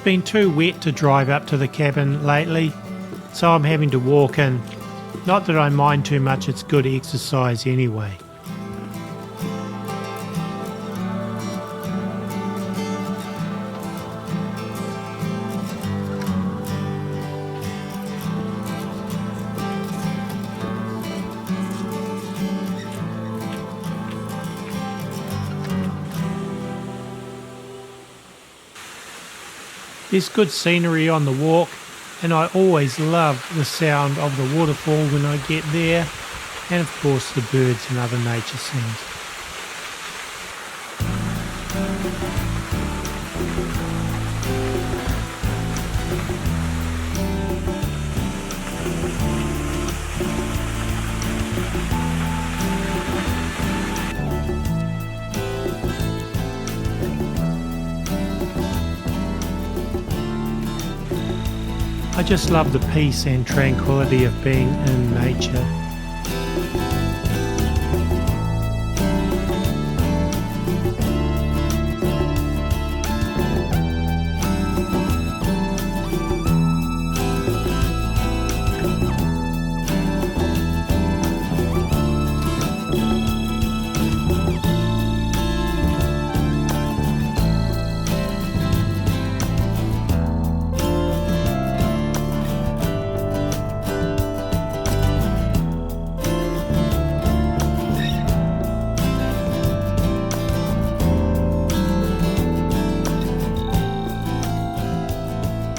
been too wet to drive up to the cabin lately, so I'm having to walk in. Not that I mind too much, it's good exercise anyway. There's good scenery on the walk, and I always love the sound of the waterfall when I get there, and of course the birds and other nature scenes. I just love the peace and tranquility of being in nature.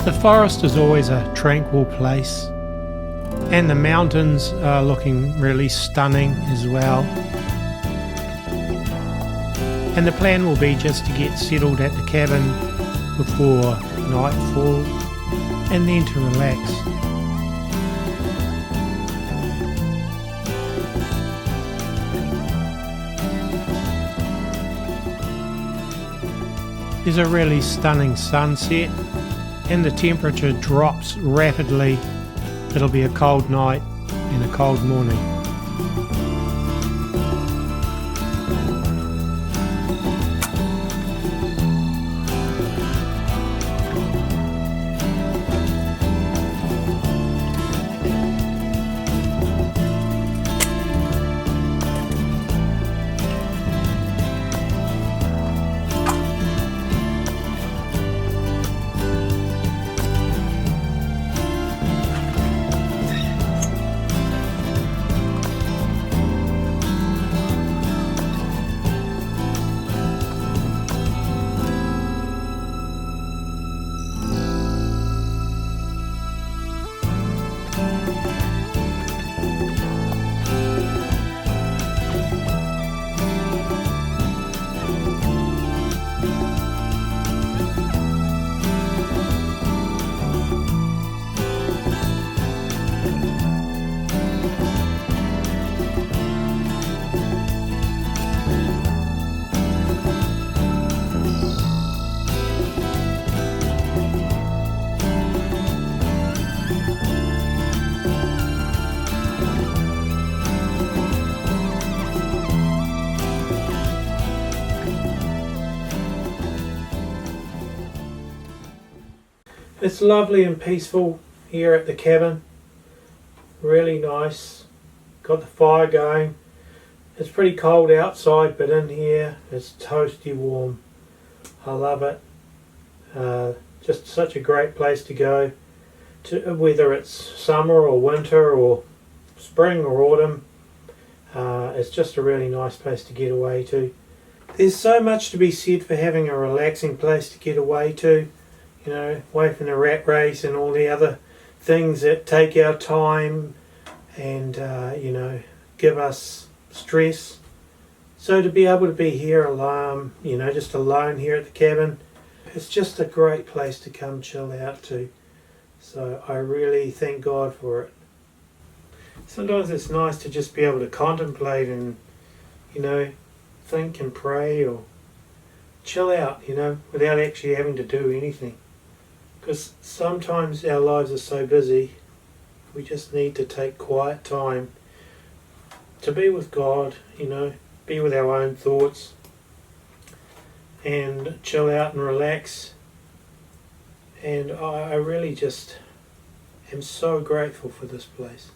The forest is always a tranquil place, and the mountains are looking really stunning as well. And the plan will be just to get settled at the cabin before nightfall and then to relax. There's a really stunning sunset, and the temperature drops rapidly. It'll be a cold night and a cold morning. It's lovely and peaceful here at the cabin. Really nice. Got the fire going. It's pretty cold outside, but in here it's toasty warm. I love it. Just such a great place to go, whether it's summer or winter or spring or autumn. It's just a really nice place to get away to. There's so much to be said for having a relaxing place to get away to. You know, away from the rat race and all the other things that take our time and, give us stress. So to be able to be here alone, just alone here at the cabin, it's just a great place to come chill out to. So I really thank God for it. Sometimes it's nice to just be able to contemplate and, think and pray or chill out, without actually having to do anything. Because sometimes our lives are so busy, we just need to take quiet time to be with God, be with our own thoughts and chill out and relax and I really just am so grateful for this place.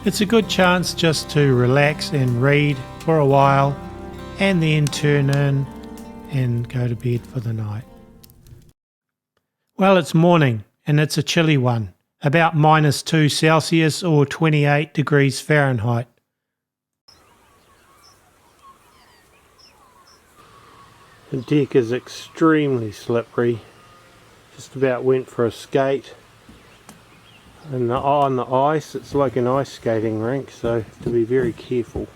It's a good chance just to relax and read for a while and then turn in and go to bed for the night. Well, it's morning and it's a chilly one, about -2 Celsius or 28 degrees Fahrenheit. The deck is extremely slippery, just about went for a skate. And on the ice, it's like an ice skating rink, so you have to be very careful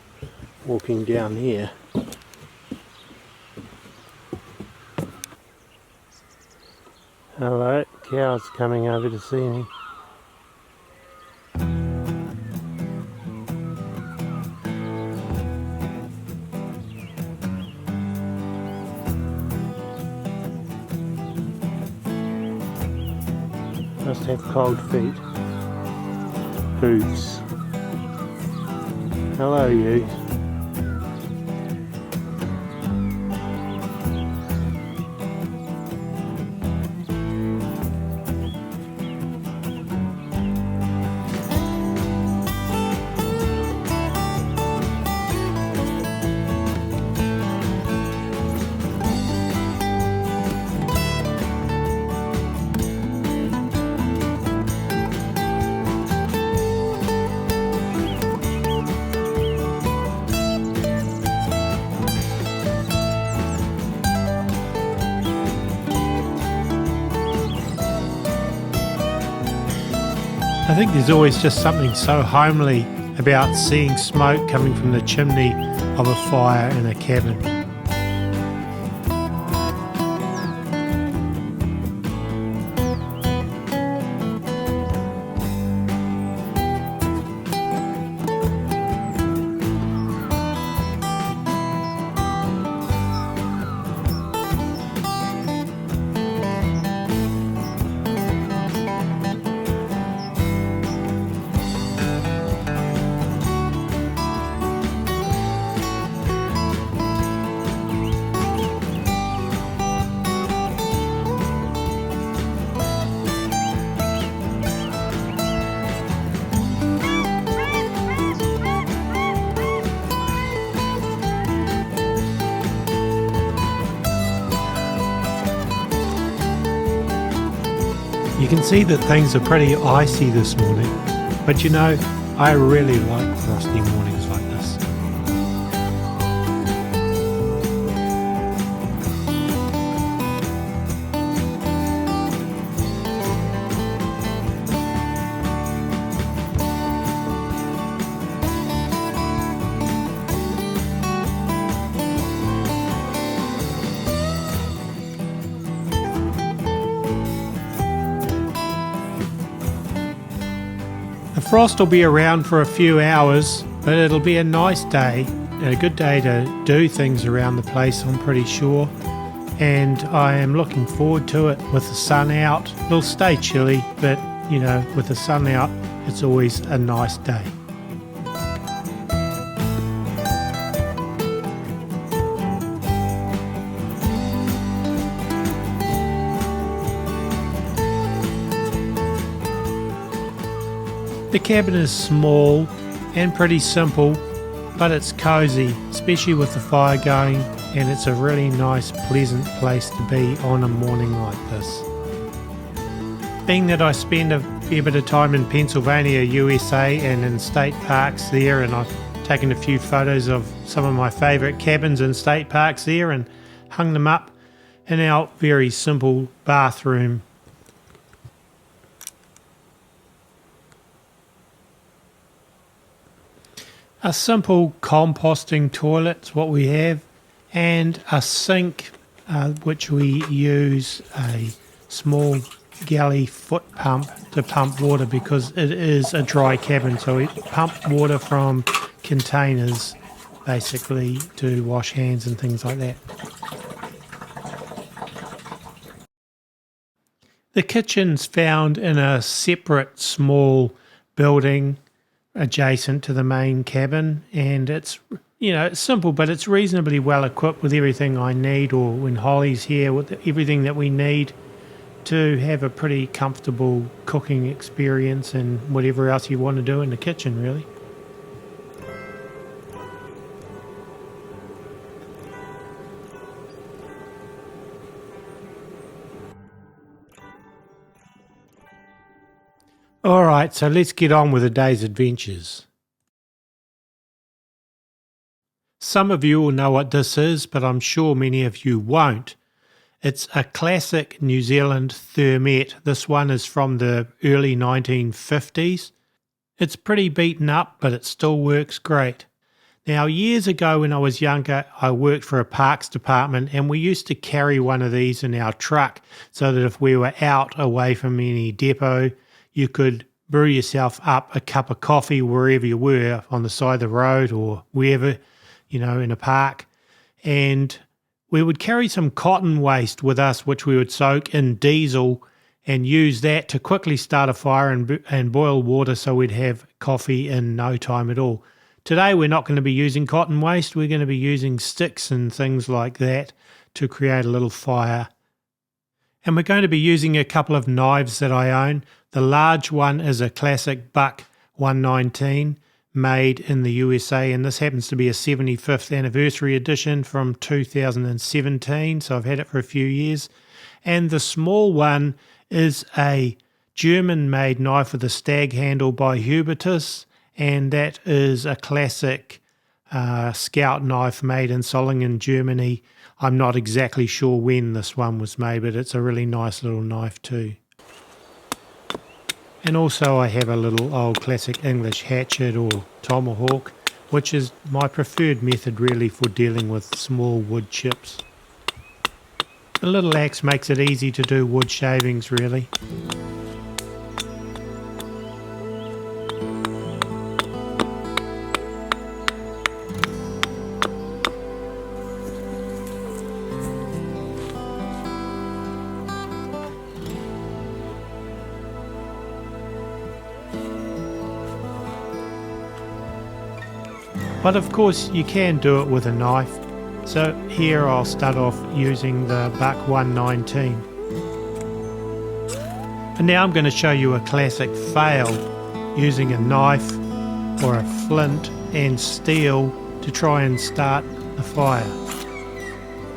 walking down here. Hello, cows coming over to see me. Must have cold feet. Hooves. Hello, you. I think there's always just something so homely about seeing smoke coming from the chimney of a fire in a cabin. You can see that things are pretty icy this morning, but you know, I really like frosty mornings like this. The frost will be around for a few hours, but it'll be a nice day, a good day to do things around the place, I'm pretty sure. And I am looking forward to it with the sun out. It'll stay chilly, but you know, with the sun out, it's always a nice day. The cabin is small and pretty simple, but it's cozy, especially with the fire going, and it's a really nice, pleasant place to be on a morning like this. Being that I spend a fair bit of time in Pennsylvania, USA, and in state parks there, and I've taken a few photos of some of my favourite cabins in state parks there and hung them up in our very simple bathroom. A simple composting toilet's what we have, and a sink which we use a small galley foot pump to pump water because it is a dry cabin, so we pump water from containers basically to wash hands and things like that. The kitchen's found in a separate small building adjacent to the main cabin, and it's, you know, it's simple, but it's reasonably well equipped with everything I need, or when Holly's here, with everything that we need to have a pretty comfortable cooking experience and whatever else you want to do in the kitchen, really. Alright, so let's get on with the day's adventures. Some of you will know what this is, but I'm sure many of you won't. It's a classic New Zealand thermette. This one is from the early 1950s. It's pretty beaten up, but it still works great. Now, years ago when I was younger, I worked for a parks department, and we used to carry one of these in our truck so that if we were out away from any depot, you could brew yourself up a cup of coffee wherever you were, on the side of the road or wherever, you know, in a park. And we would carry some cotton waste with us, which we would soak in diesel and use that to quickly start a fire and boil water, so we'd have coffee in no time at all. Today we're not going to be using cotton waste. We're going to be using sticks and things like that to create a little fire. And we're going to be using a couple of knives that I own. The large one is a classic Buck 119 made in the USA, and this happens to be a 75th anniversary edition from 2017, so I've had it for a few years. And the small one is a German-made knife with a stag handle by Hubertus, and that is a classic scout knife made in Solingen, Germany. I'm not exactly sure when this one was made, but it's a really nice little knife too. And also I have a little old classic English hatchet or tomahawk, which is my preferred method really for dealing with small wood chips. The little axe makes it easy to do wood shavings really. But of course you can do it with a knife. So here I'll start off using the Buck 119. And now I'm going to show you a classic fail using a knife or a flint and steel to try and start a fire.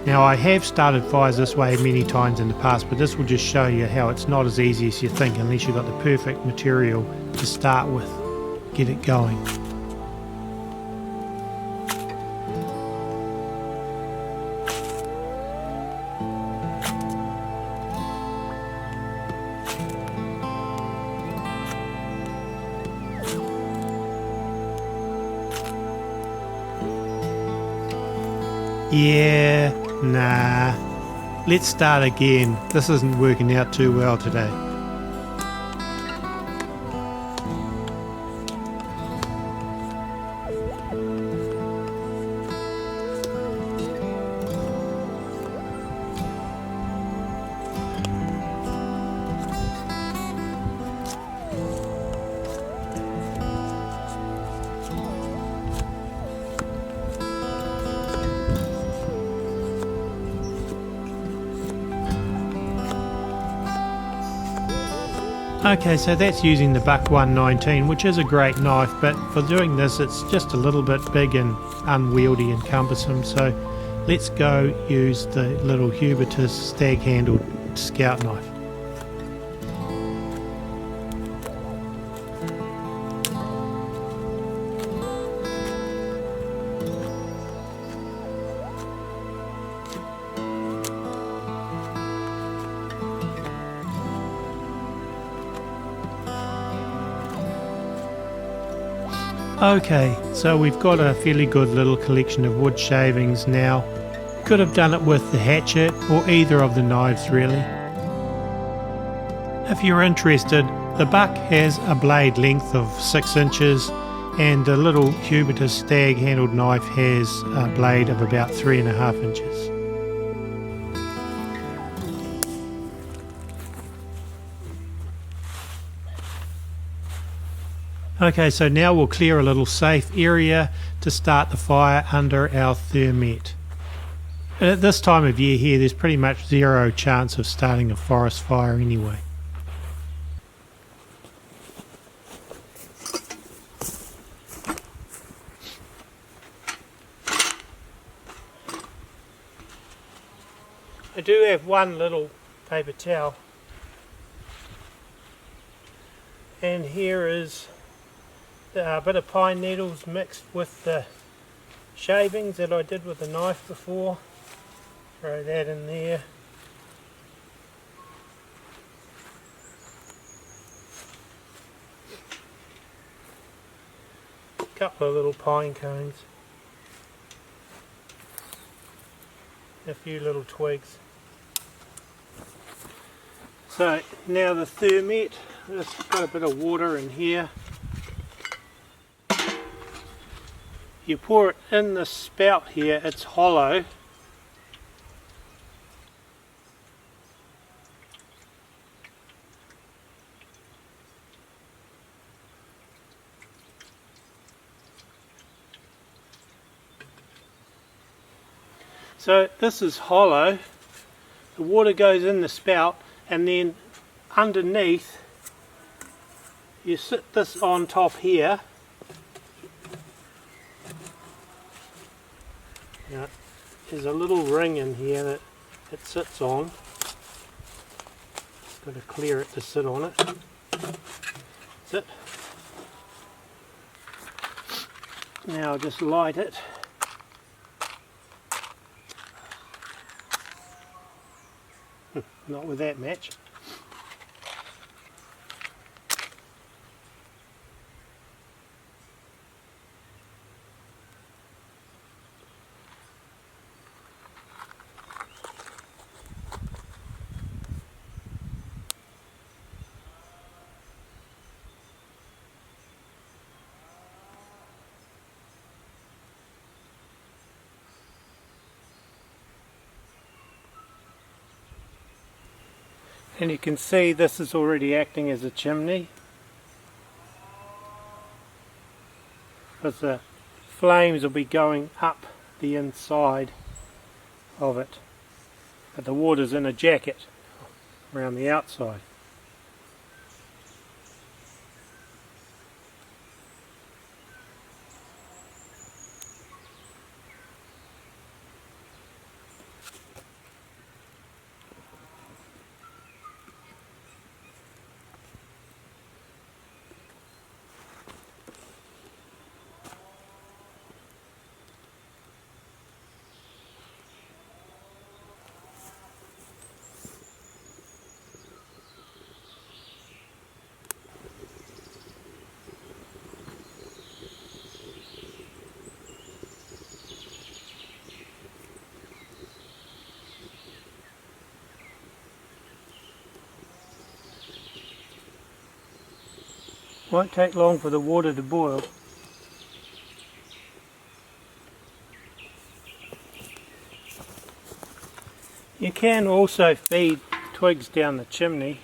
Now I have started fires this way many times in the past, but this will just show you how it's not as easy as you think unless you've got the perfect material to start with. Get it going. Yeah, nah. Let's start again. This isn't working out too well today. Okay, so that's using the Buck 119, which is a great knife, but for doing this it's just a little bit big and unwieldy and cumbersome, so let's go use the little Hubertus stag-handled scout knife. Okay, so we've got a fairly good little collection of wood shavings now. Could have done it with the hatchet or either of the knives really. If you're interested, the Buck has a blade length of 6 inches and the little Hubertus stag handled knife has a blade of about 3.5 inches. Okay, so now we'll clear a little safe area to start the fire under our thermette. At this time of year here, there's pretty much zero chance of starting a forest fire anyway. I do have one little paper towel, and here is a bit of pine needles mixed with the shavings that I did with the knife before. Throw that in there. A couple of little pine cones. A few little twigs. So now the thermette, just got a bit of water in here. You pour it in the spout here, it's hollow. So this is hollow, the water goes in the spout and then underneath you sit this on top here. Now, there's a little ring in here that it sits on. Just got to clear it to sit on it. That's it. Now I'll just light it. Not with that match. And you can see this is already acting as a chimney, because the flames will be going up the inside of it, but the water's in a jacket around the outside. Won't take long for the water to boil. You can also feed twigs down the chimney.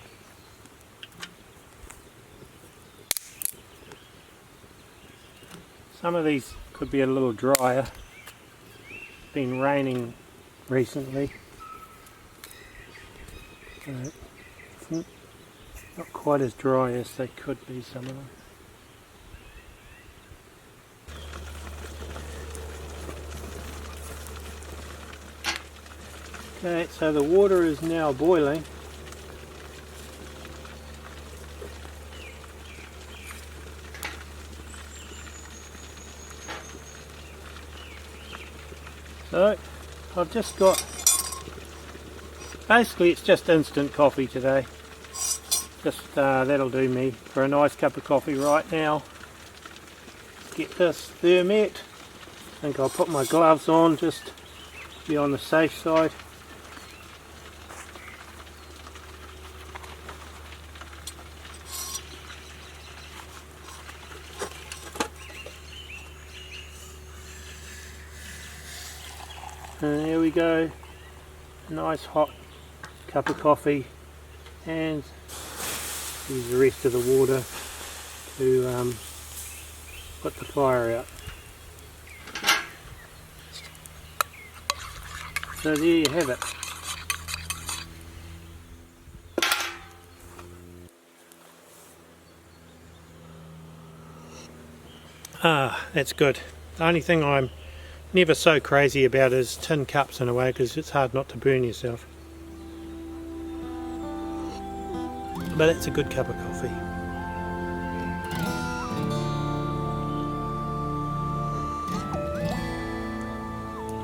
Some of these could be a little drier. It's been raining recently. Not quite as dry as they could be, some of them. Okay, so the water is now boiling. So I've just got, basically it's just instant coffee today. Just that'll do me for a nice cup of coffee right now. Get this thermette. I think I'll put my gloves on just to be on the safe side. And there we go, nice hot cup of coffee, and use the rest of the water to put the fire out. So there you have it. Ah, that's good. The only thing I'm never so crazy about is tin cups in a way, because it's hard not to burn yourself. But it's a good cup of coffee.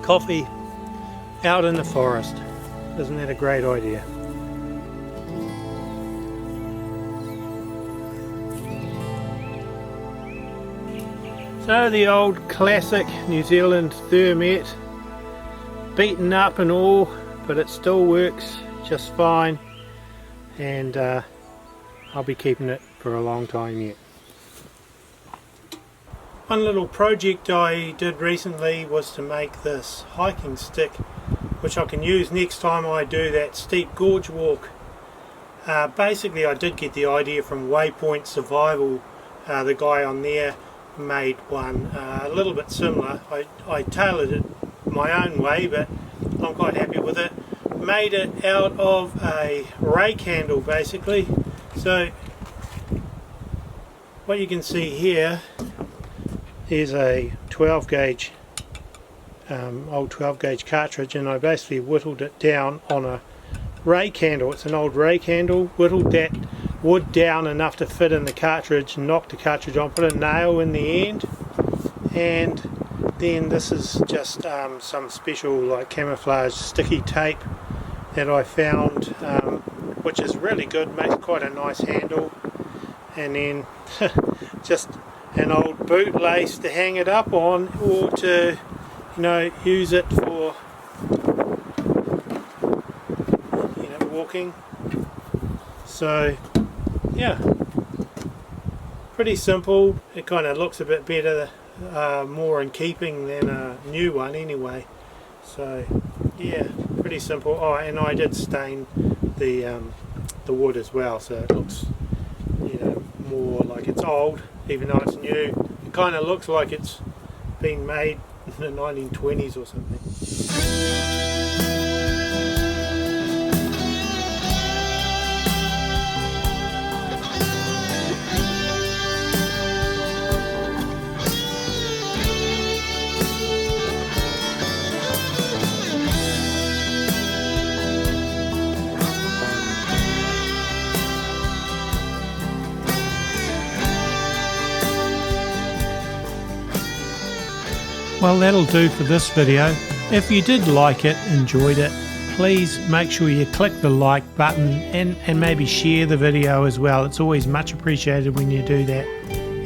Coffee out in the forest. Isn't that a great idea? So the old classic New Zealand thermette, beaten up and all, but it still works just fine, and I'll be keeping it for a long time yet. One little project I did recently was to make this hiking stick, which I can use next time I do that steep gorge walk. Basically I did get the idea from Waypoint Survival. The guy on there made one a little bit similar. I tailored it my own way, but I'm quite happy with it. Made it out of a rake handle basically. So what you can see here is a 12 gauge old 12 gauge cartridge, and I basically whittled it down on a rake handle. It's an old rake handle. Whittled that wood down enough to fit in the cartridge, knocked the cartridge on, put a nail in the end, and then this is just some special like camouflage sticky tape that I found, which is really good, makes quite a nice handle, and then just an old bootlace to hang it up on, or to, you know, use it for, you know, walking. So yeah, pretty simple. It kind of looks a bit better, more in keeping than a new one anyway. So yeah, pretty simple. Oh, and I did stain the wood as well, so it looks, you know, more like it's old, even though it's new. It kind of looks like it's been made in the 1920s or something. Well, that'll do for this video. If you did like it, enjoyed it, please make sure you click the like button and maybe share the video as well. It's always much appreciated when you do that.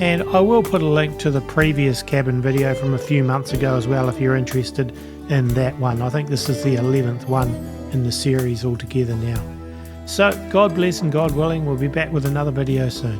And I will put a link to the previous cabin video from a few months ago as well if you're interested in that one. I think this is the 11th one in the series altogether now. So God bless, and God willing, we'll be back with another video soon.